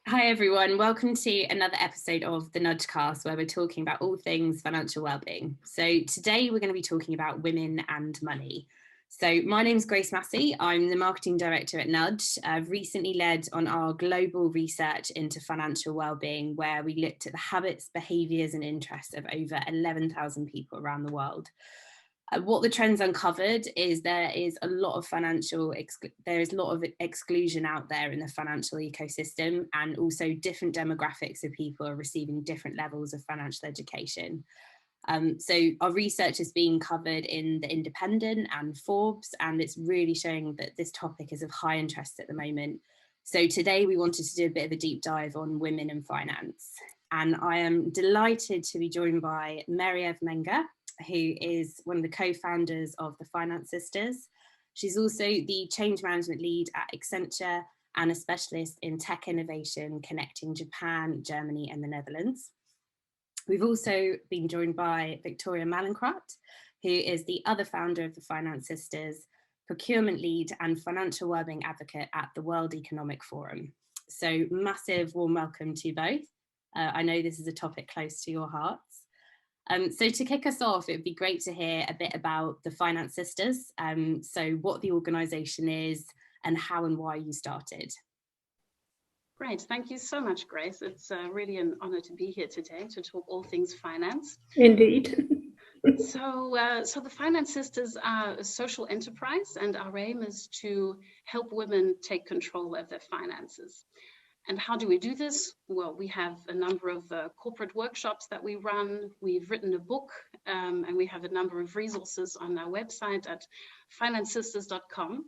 Hi everyone, welcome to another episode of the Nudgecast where we're talking about all things financial wellbeing. So today we're going to be talking about women and money. So my name's Grace Massey, I'm the marketing director at Nudge. I've recently led on our global research into financial wellbeing where we looked at the habits, behaviours and interests of over 11,000 people around the world. What the trends uncovered is there is a lot of exclusion out there in the financial ecosystem, and also different demographics of people are receiving different levels of financial education. So our research is being covered in The Independent and Forbes, and it's really showing that this topic is of high interest at the moment. So today we wanted to do a bit of a deep dive on women and finance. And I am delighted to be joined by Menger, who is one of the co-founders of the Finance Sisters. She's also the change management lead at Accenture and a specialist in tech innovation connecting Japan, Germany and the Netherlands. We've also been joined by Victoria Malinkraat, who is the other founder of the Finance Sisters, procurement lead and financial wellbeing advocate at the World Economic Forum. So massive warm welcome to both. I know this is a topic close to your hearts. So to kick us off, it would be great to hear a bit about the Finance Sisters, so what the organisation is and how and why you started. Great, thank you so much, Grace. It's really an honor to be here today to talk all things finance. Indeed. So the Finance Sisters are a social enterprise, and our aim is to help women take control of their finances. And how do we do this? Well, we have a number of corporate workshops that we run. We've written a book, and we have a number of resources on our website at financesisters.com.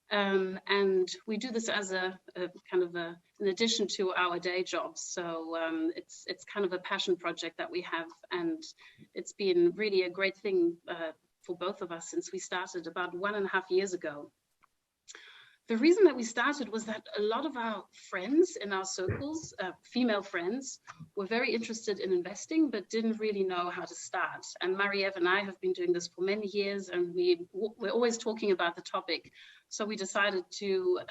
And we do this as an addition to our day jobs. So it's kind of a passion project that we have, and it's been really a great thing for both of us since we started about 1.5 years ago. The reason that we started was that a lot of our friends in our circles, female friends, were very interested in investing, but didn't really know how to start. And Marie-Eve and I have been doing this for many years, and we're always talking about the topic. So we decided to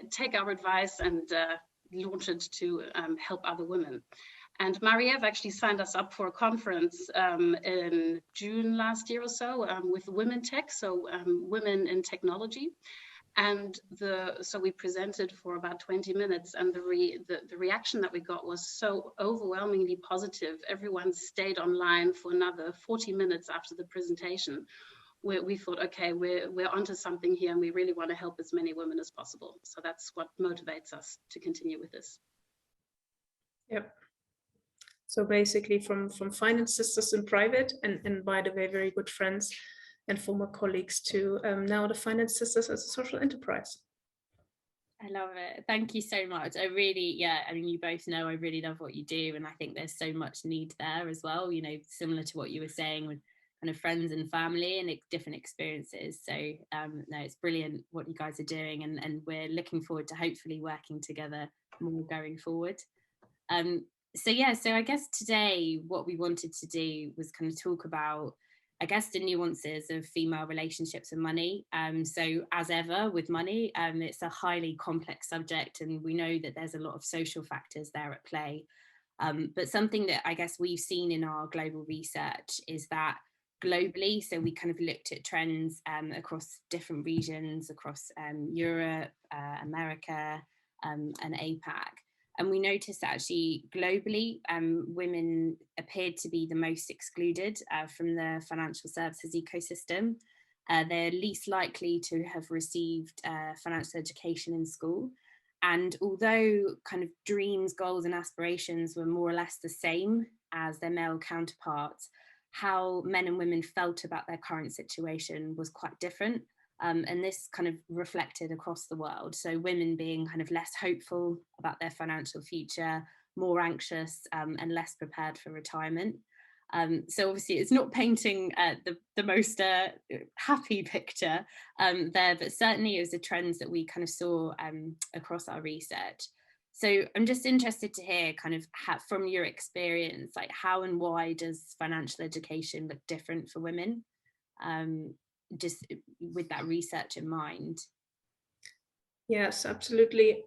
take our advice and launch it to help other women. And Marie-Eve actually signed us up for a conference in June last year or so with Women Tech, so women in technology. And so we presented for about 20 minutes, and the reaction that we got was so overwhelmingly positive. Everyone stayed online for another 40 minutes after the presentation, where we thought, okay, we're onto something here, and we really want to help as many women as possible. So that's what motivates us to continue with this. Yep. So basically from Finance Sisters in private, and by the way, very good friends and former colleagues to now the Finance Sisters as a social enterprise. I love it. Thank you so much. I really, you both know I really love what you do, and I think there's so much need there as well, similar to what you were saying with kind of friends and family and different experiences. So no, it's brilliant what you guys are doing, and we're looking forward to hopefully working together more going forward. So I guess today what we wanted to do was kind of talk about, I guess, the nuances of female relationships and money. So as ever with money, it's a highly complex subject, and we know that there's a lot of social factors there at play. But something that I guess we've seen in our global research is that globally, so we kind of looked at trends across different regions, across Europe, America, and APAC. And we noticed that actually globally, women appeared to be the most excluded from the financial services ecosystem. They're least likely to have received financial education in school. And although kind of dreams, goals and aspirations were more or less the same as their male counterparts, how men and women felt about their current situation was quite different. And this kind of reflected across the world. So women being kind of less hopeful about their financial future, more anxious and less prepared for retirement. So obviously it's not painting the most happy picture there, but certainly it was the trends that we kind of saw across our research. So I'm just interested to hear kind of from your experience, like how and why does financial education look different for women? Just with that research in mind. Yes, absolutely.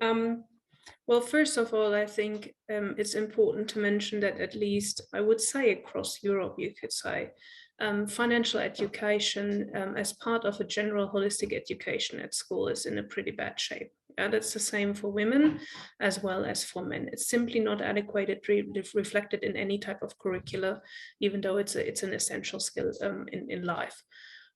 Well, first of all, I think it's important to mention that, at least I would say across Europe, you could say, financial education as part of a general holistic education at school is in a pretty bad shape. That's the same for women as well as for men. It's simply not adequately reflected in any type of curricula, even though it's an essential skill in life,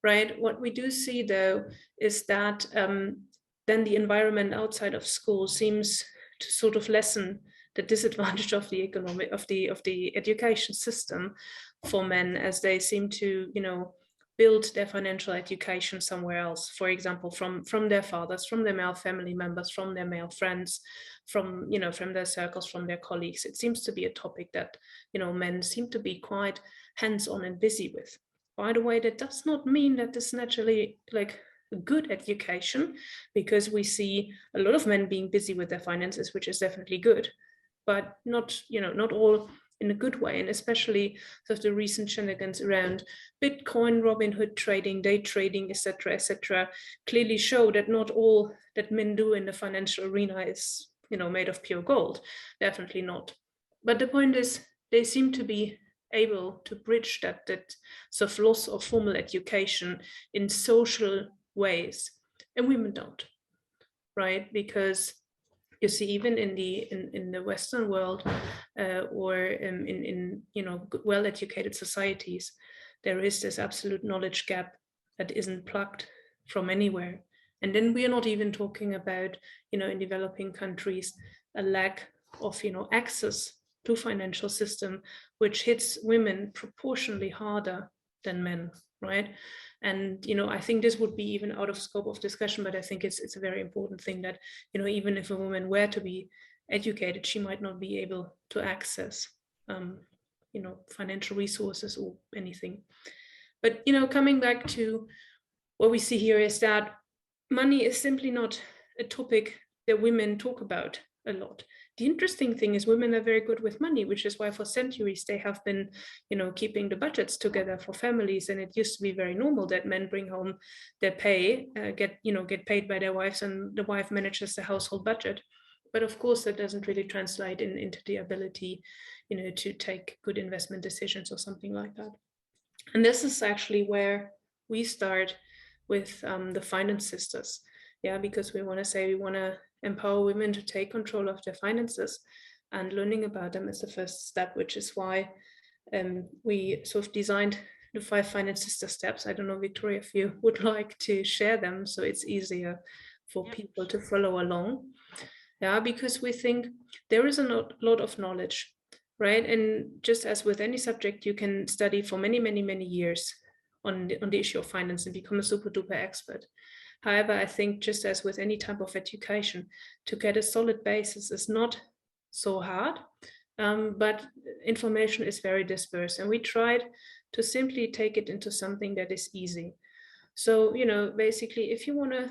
right? What we do see, though, is that then the environment outside of school seems to sort of lessen the disadvantage of the education system for men, as they seem to, build their financial education somewhere else. For example, from their fathers, from their male family members, from their male friends, from their circles, from their colleagues. It seems to be a topic that, men seem to be quite hands-on and busy with. By the way, that does not mean that this naturally like a good education, because we see a lot of men being busy with their finances, which is definitely good, but not all in a good way. And especially sort of the recent shenanigans around Bitcoin, Robinhood trading, day trading, etc., clearly show that not all that men do in the financial arena is, made of pure gold. Definitely not. But the point is, they seem to be able to bridge that sort of loss of formal education in social ways, and women don't, right? Because you see, even in the Western world, or in well-educated societies, there is this absolute knowledge gap that isn't plugged from anywhere. And then we are not even talking about, in developing countries, a lack of access to financial system, which hits women proportionally harder than men, right? And I think this would be even out of scope of discussion, but I think it's a very important thing that even if a woman were to be educated, she might not be able to access financial resources or anything. But coming back to what we see here is that money is simply not a topic that women talk about a lot. The interesting thing is women are very good with money, which is why for centuries they have been, keeping the budgets together for families. And it used to be very normal that men bring home their pay, get paid by their wives, and the wife manages the household budget. But of course, that doesn't really translate into the ability, to take good investment decisions or something like that. And this is actually where we start with the Finance Sisters. Yeah, because we want to empower women to take control of their finances, and learning about them is the first step, which is why we sort of designed the 5 Finance Sister steps. I don't know, Victoria, if you would like to share them so it's easier for people to follow along. Yeah, because we think there is a lot of knowledge, right? And just as with any subject, you can study for many, many, many years on the issue of finance and become a super duper expert. However, I think just as with any type of education, to get a solid basis is not so hard, but information is very dispersed. And we tried to simply take it into something that is easy. So, basically, if you want to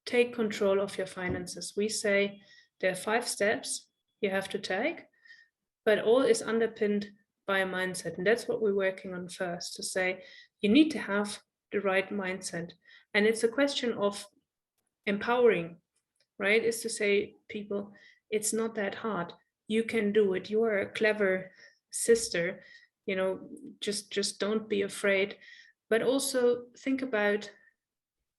take control of your finances, we say there are 5 steps you have to take, but all is underpinned by a mindset. And that's what we're working on first, to say you need to have the right mindset. And it's a question of empowering, right? Is to say, people, it's not that hard. You can do it. You are a clever sister. Just don't be afraid. But also think about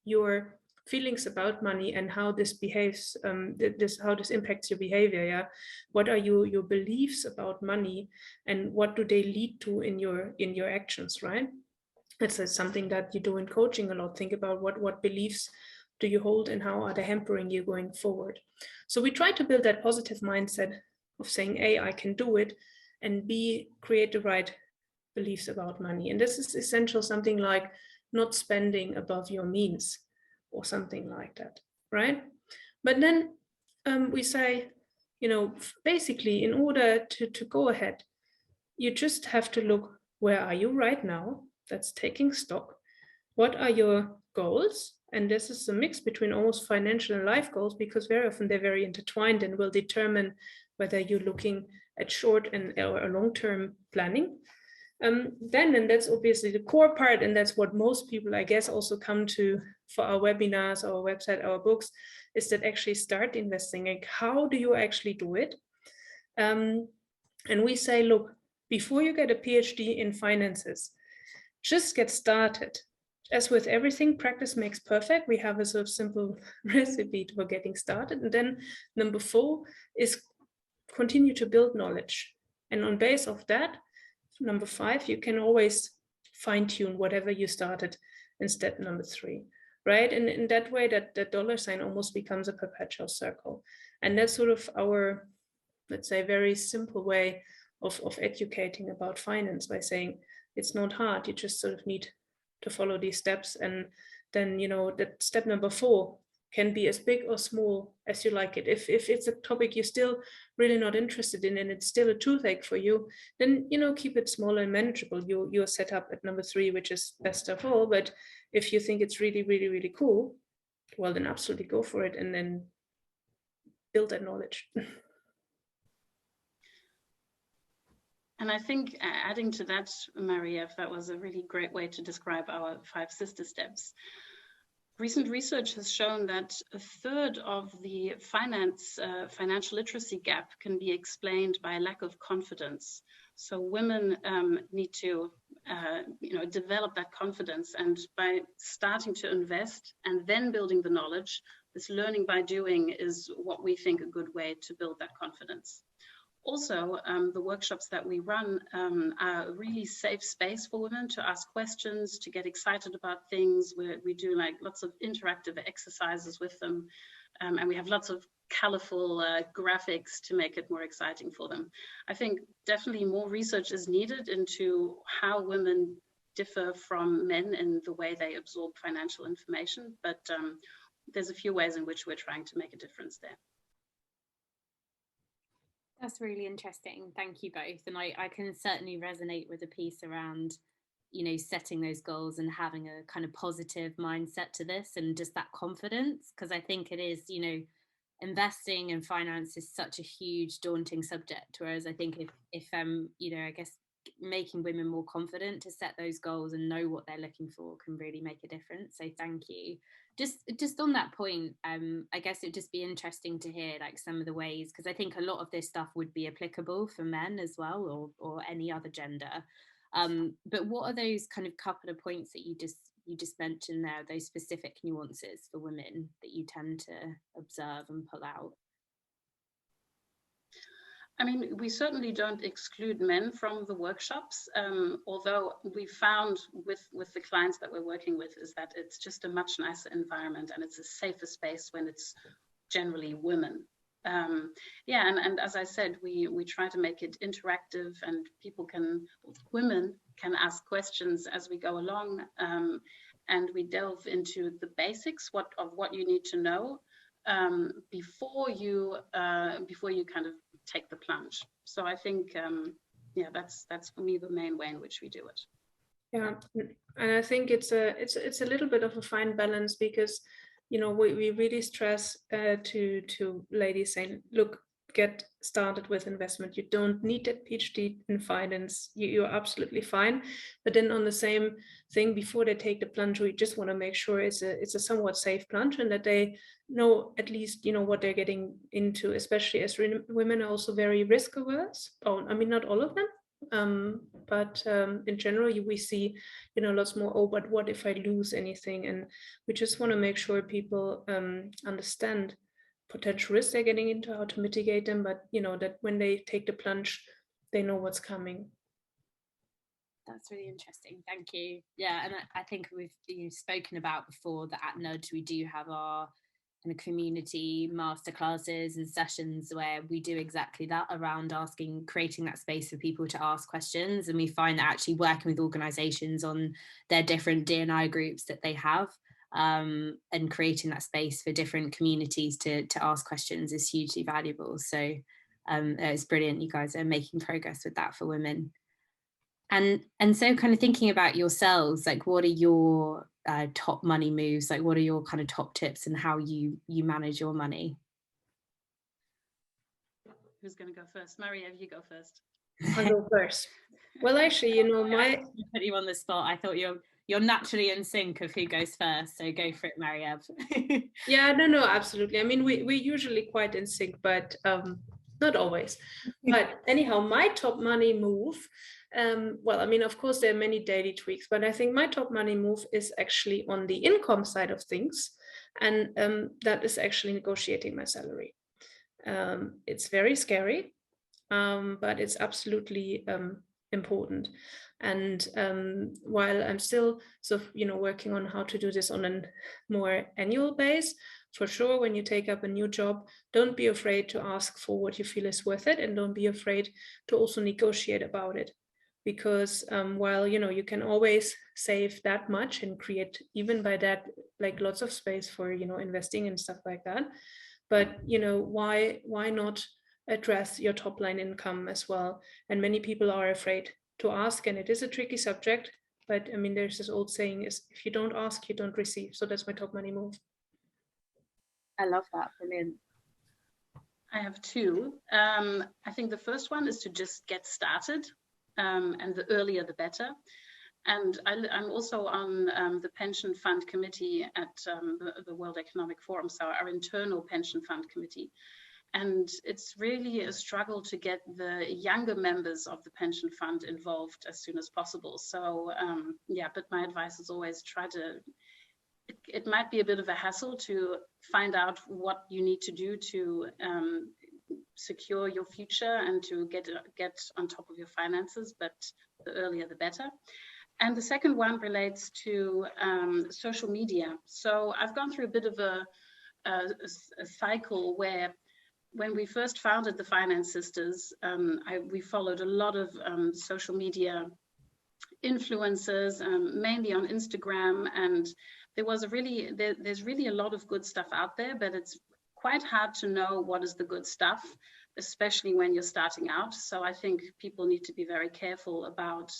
your feelings about money and how this behaves, how this impacts your behavior. Yeah, what are your beliefs about money, and what do they lead to in your actions, right? It's something that you do in coaching a lot. Think about what beliefs do you hold and how are they hampering you going forward. So we try to build that positive mindset of saying, A, I can do it, and B, create the right beliefs about money. And this is essential, something like not spending above your means or something like that, right? But then we say, basically, in order to go ahead, you just have to look, where are you right now? That's taking stock. What are your goals? And this is a mix between almost financial and life goals, because very often they're very intertwined and will determine whether you're looking at short and or long-term planning. Then, and that's obviously the core part, and that's what most people, I guess, also come to for our webinars, our website, our books, is that actually start investing. Like, how do you actually do it? And we say, look, before you get a PhD in finances, just get started. As with everything, practice makes perfect. We have a sort of simple recipe for getting started. And then number 4 is continue to build knowledge. And on base of that, number 5, you can always fine tune whatever you started in step number 3, right? And in that way, that dollar sign almost becomes a perpetual circle. And that's sort of our, let's say, very simple way of educating about finance, by saying it's not hard. You just sort of need to follow these steps. And then, you know, that step number 4 can be as big or small as you like it. If it's a topic you're still really not interested in and it's still a toothache for you, then, you know, keep it small and manageable. You're set up at number 3, which is best of all. But if you think it's really, really, really cool, well, then absolutely go for it and then build that knowledge. And I think adding to that, Maria, that was a really great way to describe our 5 sister steps. Recent research has shown that a third of the financial literacy gap can be explained by a lack of confidence. So women need to develop that confidence, and by starting to invest and then building the knowledge, this learning by doing is what we think a good way to build that confidence. Also, the workshops that we run are a really safe space for women to ask questions, to get excited about things. We do like lots of interactive exercises with them, and we have lots of colorful graphics to make it more exciting for them. I think definitely more research is needed into how women differ from men in the way they absorb financial information, but there's a few ways in which we're trying to make a difference there. That's really interesting. Thank you both. And I can certainly resonate with the piece around, you know, setting those goals and having a kind of positive mindset to this and just that confidence. Because I think it is, you know, investing in finance is such a huge, daunting subject. Whereas I think if you know, I guess making women more confident to set those goals and know what they're looking for can really make a difference. So thank you. Just on that point, I guess it'd just be interesting to hear like some of the ways, because I think a lot of this stuff would be applicable for men as well, or any other gender. But what are those kind of couple of points that you just mentioned there, those specific nuances for women that you tend to observe and pull out? I mean, we certainly don't exclude men from the workshops, although we found with the clients that we're working with is that it's just a much nicer environment and it's a safer space when it's generally women. And as I said, we try to make it interactive, and women can ask questions as we go along, and we delve into the basics of what you need to know before you kind of take the plunge. So I think that's for me the main way in which we do it. Yeah, and I think it's a little bit of a fine balance, because, you know, we really stress to ladies saying, look, get started with investment. You don't need that PhD in finance. You're absolutely fine. But then on the same thing, before they take the plunge, we just want to make sure it's a somewhat safe plunge, and that they know at least, you know, what they're getting into, especially as women are also very risk averse. Oh, I mean, not all of them. But in general, we see, you know, lots more, but what if I lose anything? And we just want to make sure people understand potential risks they're getting into, how to mitigate them, but, you know, that when they take the plunge, they know what's coming. That's really interesting. Thank you. Yeah, and I think you've spoken about before that at Nudge we do have our kind of community masterclasses and sessions where we do exactly that, around creating that space for people to ask questions. And we find that actually working with organizations on their different D&I groups that they have, and creating that space for different communities to ask questions is hugely valuable. So it's brilliant you guys are making progress with that for women. And so kind of thinking about yourselves, like what are your top money moves? Like what are your kind of top tips and how you manage your money? Who's going to go first? Maria, you go first. I'll go first. Well, actually, you know, I put you on the spot. I thought you're naturally in sync of who goes first. So go for it, Marie-Eve. Yeah, no, absolutely. I mean, we're usually quite in sync, but not always. But anyhow, my top money move, well, I mean, of course, there are many daily tweaks, but I think my top money move is actually on the income side of things. And that is actually negotiating my salary. It's very scary, but it's absolutely important. And while I'm still sort of, working on how to do this on a more annual base, for sure, when you take up a new job, don't be afraid to ask for what you feel is worth it, and don't be afraid to also negotiate about it. Because while you can always save that much and create even by that like lots of space for investing and stuff like that, but why not address your top line income as well? And many people are afraid to ask, and it is a tricky subject, but I mean, there's this old saying is, if you don't ask, you don't receive. So that's my top money move. I love that. Brilliant. I have two. I think the first one is to just get started, and the earlier the better. And I'm also on the pension fund committee at the World Economic Forum, so our internal pension fund committee. And it's really a struggle to get the younger members of the pension fund involved as soon as possible. So yeah, but my advice is always try to, it might be a bit of a hassle to find out what you need to do to secure your future and to get on top of your finances, but the earlier the better. And the second one relates to social media. So I've gone through a bit of a cycle where when we first founded the Finance Sisters, we followed a lot of social media influencers, mainly on Instagram, and there's really a lot of good stuff out there, but it's quite hard to know what is the good stuff, especially when you're starting out. So I think people need to be very careful about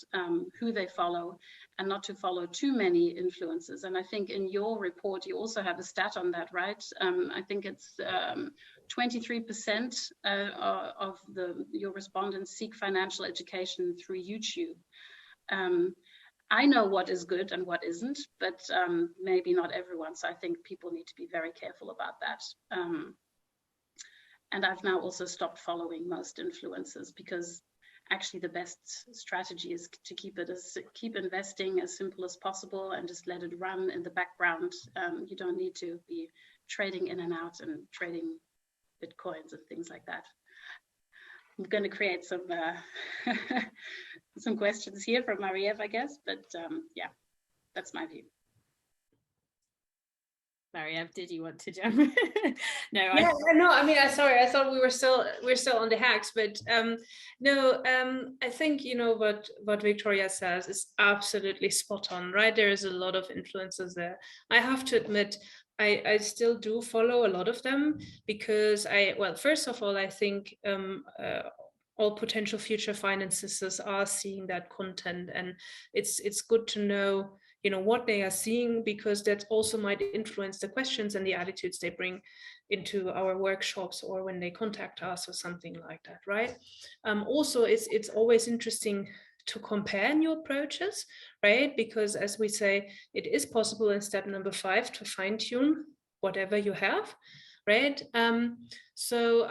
who they follow and not to follow too many influencers. And I think in your report, you also have a stat on that, right? I think it's 23% of your respondents seek financial education through YouTube. I know what is good and what isn't, but maybe not everyone. So I think people need to be very careful about that. And I've now also stopped following most influencers, because actually the best strategy is to keep investing as simple as possible and just let it run in the background. You don't need to be trading in and out and trading Bitcoins and things like that. I'm going to create some some questions here from Marie-Eve, I guess, but yeah, that's my view. Marie-Eve, did you want to jump? No, yeah, no. I mean, sorry. I thought we're still on the hacks, but no. I think what Victoria says is absolutely spot on. Right, there is a lot of influencers there. I have to admit, I still do follow a lot of them, because first of all, I think all potential future finance sisters are seeing that content, and it's good to know what they are seeing, because that also might influence the questions and the attitudes they bring into our workshops or when they contact us or something like that, right? Also, it's always interesting to compare new approaches, right? Because as we say, it is possible in step number 5 to fine tune whatever you have, right? So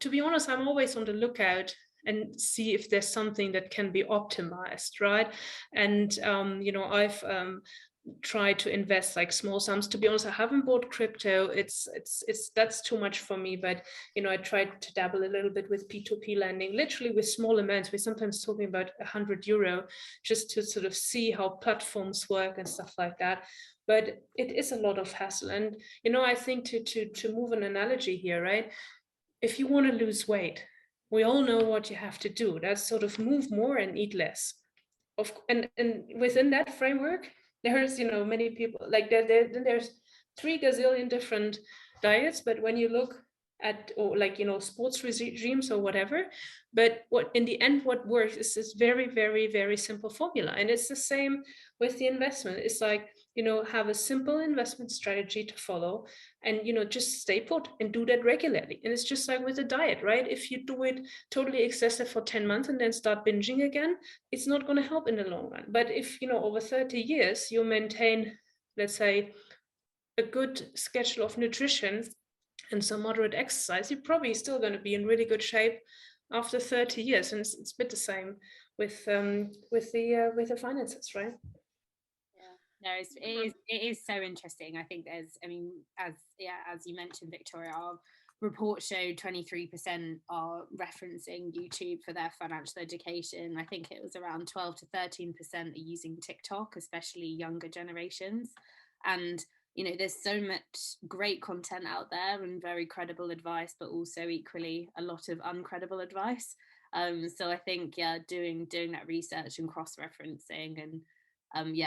to be honest, I'm always on the lookout and see if there's something that can be optimized, right? And I've tried to invest like small sums. To be honest, I haven't bought crypto. It's that's too much for me. But I tried to dabble a little bit with P2P lending, literally with small amounts. We're sometimes talking about €100, just to sort of see how platforms work and stuff like that. But it is a lot of hassle. And I think to move an analogy here, right? If you want to lose weight, we all know what you have to do. That's sort of move more and eat less. And within that framework, there's many people like there's 3 gazillion different diets. But when you look at sports regimes or whatever, but what in the end what works is this very, very, very simple formula. And it's the same with the investment. It's like have a simple investment strategy to follow, and just stay put and do that regularly. And it's just like with a diet, right? If you do it totally excessive for 10 months and then start binging again, it's not going to help in the long run. But if over 30 years you maintain, let's say, a good schedule of nutrition and some moderate exercise, you're probably still going to be in really good shape after 30 years. And it's a bit the same with the finances, right? No, it is so interesting. I think as you mentioned, Victoria, our report showed 23% are referencing YouTube for their financial education. I think it was around 12 to 13% are using TikTok, especially younger generations. And there's so much great content out there and very credible advice, but also equally a lot of uncredible advice. So I think doing that research and cross-referencing and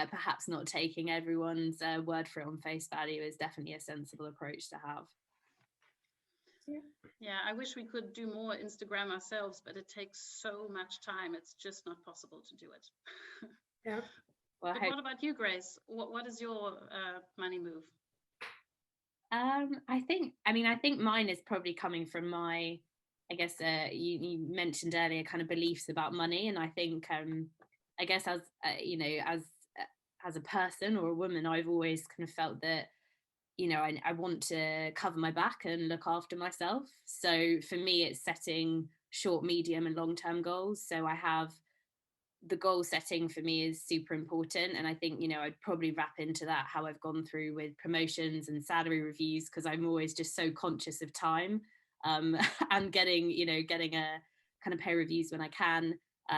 perhaps not taking everyone's word for it on face value is definitely a sensible approach to have. Yeah, I wish we could do more Instagram ourselves, but it takes so much time. It's just not possible to do it. Yeah. Well, but what about you, Grace? What is your money move? I think mine is probably coming from my, I guess you mentioned earlier, kind of beliefs about money, and I think I guess as as a person or a woman, I've always kind of felt that I want to cover my back and look after myself. So for me, it's setting short, medium, and long-term goals. So I have the goal setting for me is super important, and I think I'd probably wrap into that how I've gone through with promotions and salary reviews, because I'm always just so conscious of time and getting a kind of pay reviews when I can.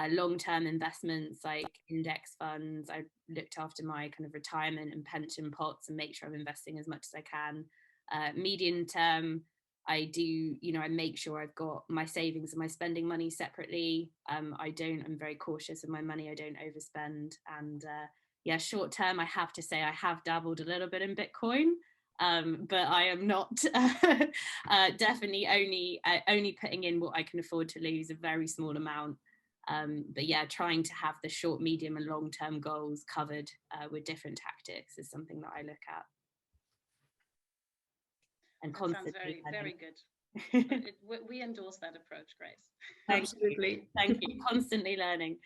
Long-term investments like index funds, I looked after my kind of retirement and pension pots and make sure I'm investing as much as I can. Medium term, I do, I make sure I've got my savings and my spending money separately. I'm very cautious of my money. I don't overspend. And short term, I have to say I have dabbled a little bit in Bitcoin, but I am not definitely only putting in what I can afford to lose, a very small amount. But trying to have the short, medium, and long-term goals covered with different tactics is something that I look at. And constantly sounds very good. We endorse that approach, Grace. Absolutely. Thank you. Constantly learning.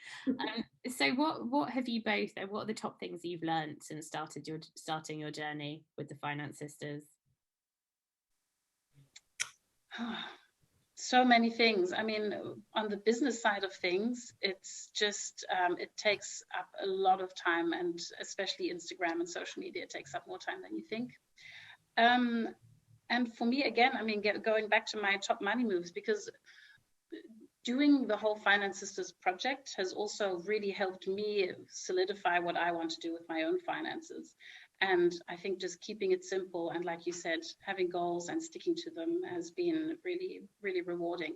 So what have you both, what are the top things you've learned since starting your journey with the Finance Sisters? So many things. I mean, on the business side of things, it's just, it takes up a lot of time, and especially Instagram and social media takes up more time than you think. And for me, again, I mean, going back to my top money moves, because doing the whole Finance Sisters project has also really helped me solidify what I want to do with my own finances. And I think just keeping it simple and, like you said, having goals and sticking to them has been really, really rewarding.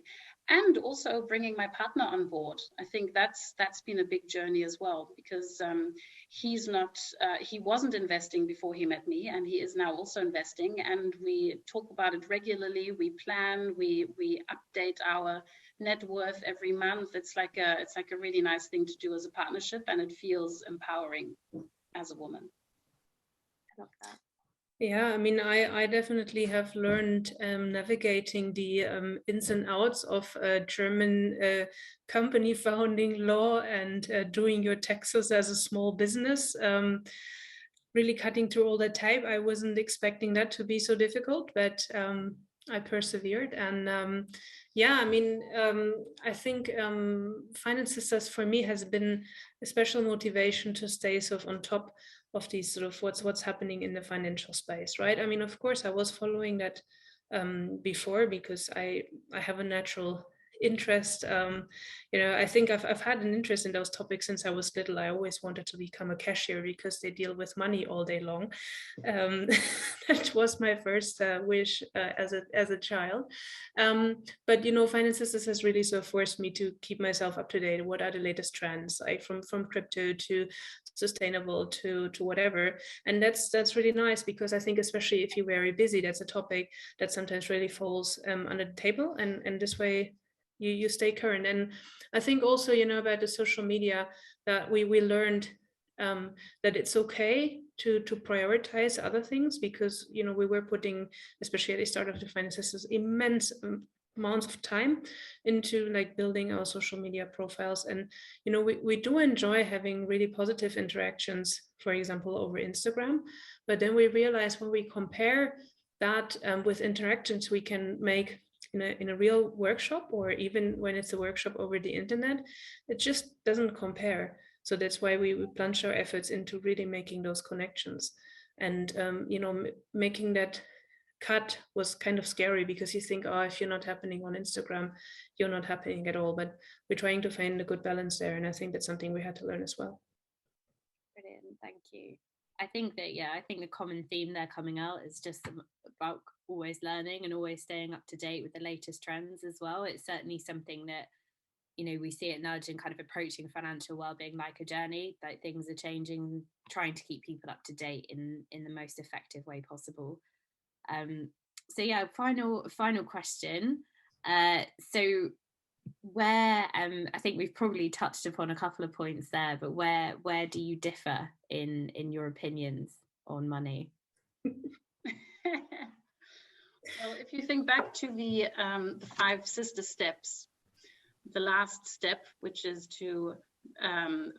And also bringing my partner on board. I think that's been a big journey as well, because he wasn't investing before he met me, and he is now also investing. And we talk about it regularly. We plan. We update our net worth every month. It's like a really nice thing to do as a partnership, and it feels empowering as a woman. That. Yeah, I mean, I definitely have learned navigating the ins and outs of German company founding law and doing your taxes as a small business. Really cutting through all that tape. I wasn't expecting that to be so difficult, but I persevered. And I mean, I think Finance Sisters for me has been a special motivation to stay sort of on top of these sort of what's happening in the financial space, right? I mean, of course, I was following that before, because I have a natural interest. I think I've had an interest in those topics since I was little. I always wanted to become a cashier because they deal with money all day long. That was my first wish as a child. But Finance Sisters has really sort of forced me to keep myself up to date. What are the latest trends, like from crypto to sustainable to whatever? And that's really nice, because I think especially if you're very busy, that's a topic that sometimes really falls under the table, and this way you stay current. And I think also about the social media, that we learned that it's okay to prioritize other things, because we were putting, especially at the start of the Finance Sisters, immense amounts of time into like building our social media profiles. And we do enjoy having really positive interactions, for example over Instagram, but then we realize when we compare that with interactions we can make in a real workshop, or even when it's a workshop over the internet, it just doesn't compare. So that's why we plunge our efforts into really making those connections. And making that cut was kind of scary, because you think, oh, if you're not happening on Instagram, you're not happening at all. But we're trying to find a good balance there, and I think that's something we had to learn as well. Brilliant, thank you. I think the common theme there coming out is just about always learning and always staying up to date with the latest trends as well. It's certainly something that we see at Nudge and kind of approaching financial wellbeing like a journey, that things are changing, trying to keep people up to date in the most effective way possible. So yeah, final question. So where I think we've probably touched upon a couple of points there, but where do you differ in your opinions on money? Well, if you think back to the 5 sister steps, the last step, which is to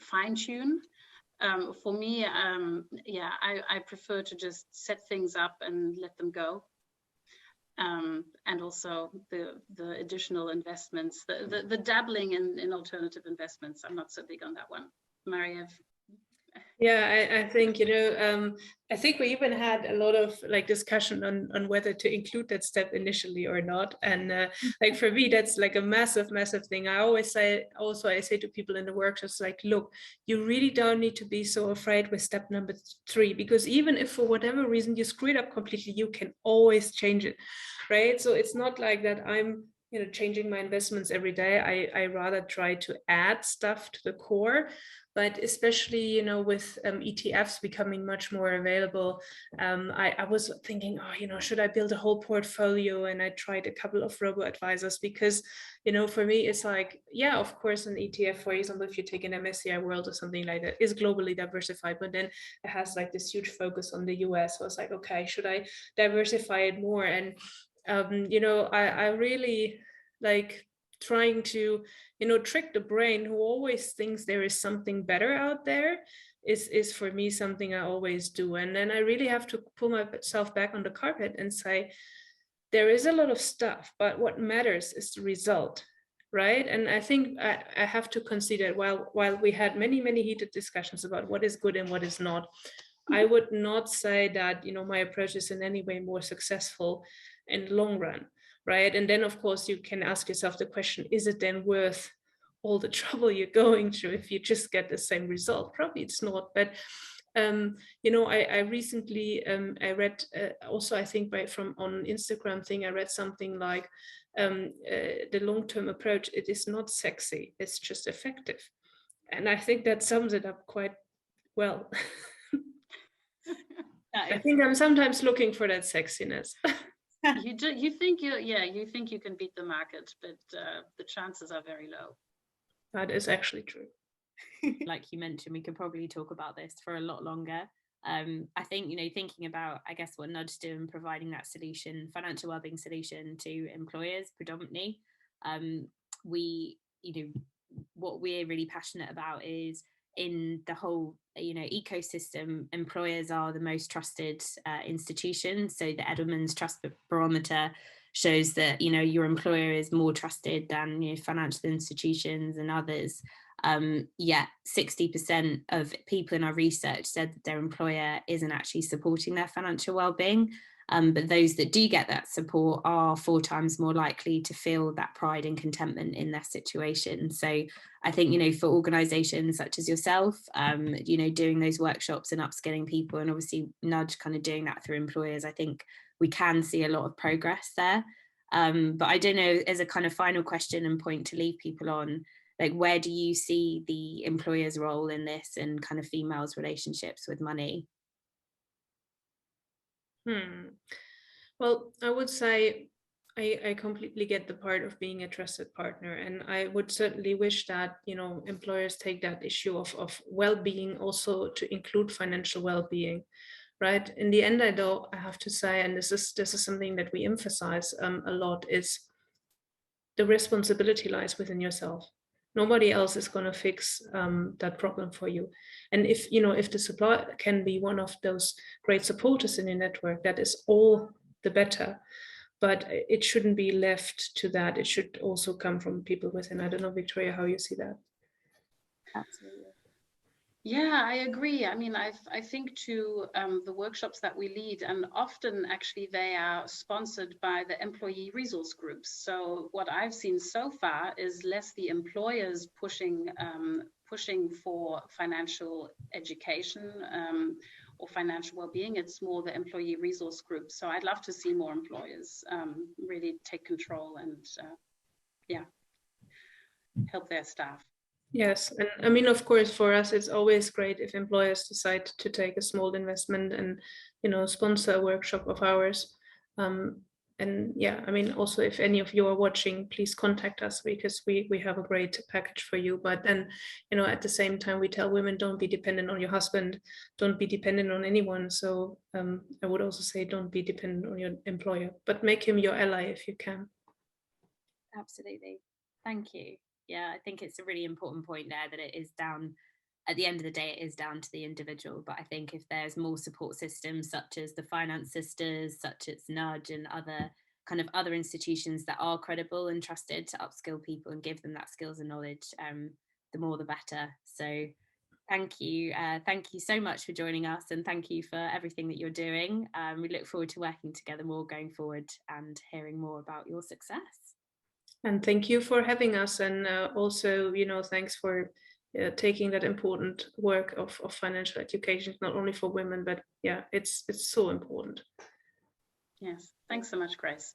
fine tune, for me, I prefer to just set things up and let them go. And also the additional investments, the dabbling in alternative investments, I'm not so big on that one. Maria? Yeah, I think, I think we even had a lot of like discussion on whether to include that step initially or not. And like for me, that's like a massive thing. I say to people in the workshops, like, look, you really don't need to be so afraid with step number 3, because even if for whatever reason you screw it up completely, you can always change it, right? So it's not like that I'm changing my investments every day. I rather try to add stuff to the core. But especially, with ETFs becoming much more available, I was thinking, should I build a whole portfolio? And I tried a couple of robo-advisors, because, for me, it's like, yeah, of course, an ETF, for example, if you take an MSCI World or something like that, is globally diversified, but then it has like this huge focus on the US. So I was like, okay, should I diversify it more? And, I really like trying to trick the brain, who always thinks there is something better out there, is for me something I always do. And then I really have to pull myself back on the carpet and say, there is a lot of stuff, but what matters is the result, right? And I think I have to consider, while we had many heated discussions about what is good and what is not, I would not say that my approach is in any way more successful in the long run, right? And then of course you can ask yourself the question, is it then worth all the trouble you're going through if you just get the same result? Probably it's not. But I recently I read also, I think from on Instagram thing, I read something like the long-term approach, it is not sexy, it's just effective. And I think that sums it up quite well. I think I'm sometimes looking for that sexiness. You think you can beat the market, but the chances are very low. That is actually true. Like you mentioned, we could probably talk about this for a lot longer. I think, thinking about, I guess, what Nudge do in providing that solution, financial wellbeing solution to employers predominantly, what we're really passionate about is in the whole ecosystem, employers are the most trusted institutions. So the Edelman's Trust Barometer shows that your employer is more trusted than financial institutions and others. Yet 60% of people in our research said that their employer isn't actually supporting their financial well-being. But those that do get that support are 4 times more likely to feel that pride and contentment in their situation. So I think, for organizations such as yourself, doing those workshops and upskilling people, and obviously Nudge kind of doing that through employers, I think we can see a lot of progress there. But I don't know, as a kind of final question and point to leave people on, like, where do you see the employer's role in this and kind of females' relationships with money? Well, I would say I completely get the part of being a trusted partner, and I would certainly wish that, you know, employers take that issue of well-being also to include financial well-being, right? In the end, I have to say, and this is something that we emphasize a lot, is the responsibility lies within yourself. Nobody else is going to fix that problem for you. And if, you know, if the supplier can be one of those great supporters in your network, that is all the better. But it shouldn't be left to that. It should also come from people within. I don't know, Victoria, how you see that. Absolutely. Yeah, I agree. I mean, I think to the workshops that we lead, and often actually they are sponsored by the employee resource groups. So what I've seen so far is less the employers pushing for financial education or financial well-being. It's more the employee resource groups. So I'd love to see more employers really take control and help their staff. Yes, and I mean, of course, for us, it's always great if employers decide to take a small investment and, you know, sponsor a workshop of ours. And yeah, I mean, also, if any of you are watching, please contact us, because we have a great package for you. But then, you know, at the same time, we tell women, don't be dependent on your husband, don't be dependent on anyone. So I would also say, don't be dependent on your employer, but make him your ally if you can. Absolutely. Thank you. Yeah, I think it's a really important point there, that it is down, at the end of the day, it is down to the individual. But I think if there's more support systems, such as the Finance Sisters, such as Nudge, and other institutions that are credible and trusted to upskill people and give them that skills and knowledge, the more the better. So thank you so much for joining us, and thank you for everything that you're doing. We look forward to working together more going forward and hearing more about your success. And thank you for having us. And also, you know, thanks for taking that important work of financial education, not only for women, but yeah, it's so important. Yes. Thanks so much, Grace.